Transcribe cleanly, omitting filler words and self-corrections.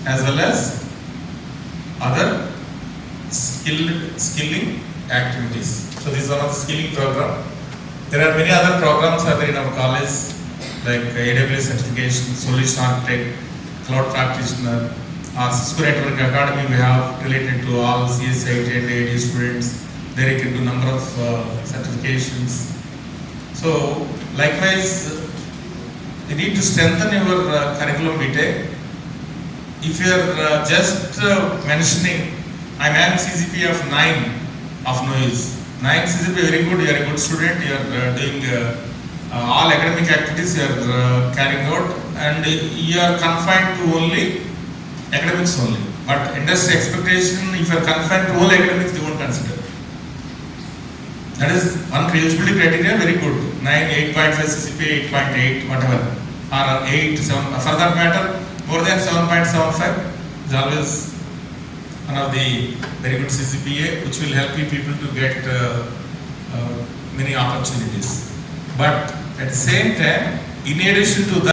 as well as other skilling activities. So this is one of the skilling program. There are many other programs are there in our college, like AWS certification, solution architect, cloud practitioner, our Cisco Network Academy we have related to all CS, IT&DS students. There you can do number of certifications. So likewise, you need to strengthen your curriculum vitae. If you are just mentioning, I'm having CGPA of 9 of noise. 9 CGPA very good, you are a good student, you are doing all academic activities you are carrying out, and you are confined to only academics only. But industry expectation, if you are confined to all academics, they won't consider. That is one eligibility criteria, very good. 9, 8.5 CGPA, 8.8, whatever. Or 8, 7, for that matter, more than 7.75 is always one of the very good CGPA, which will help you people to get many opportunities. But at the same time, in addition to that,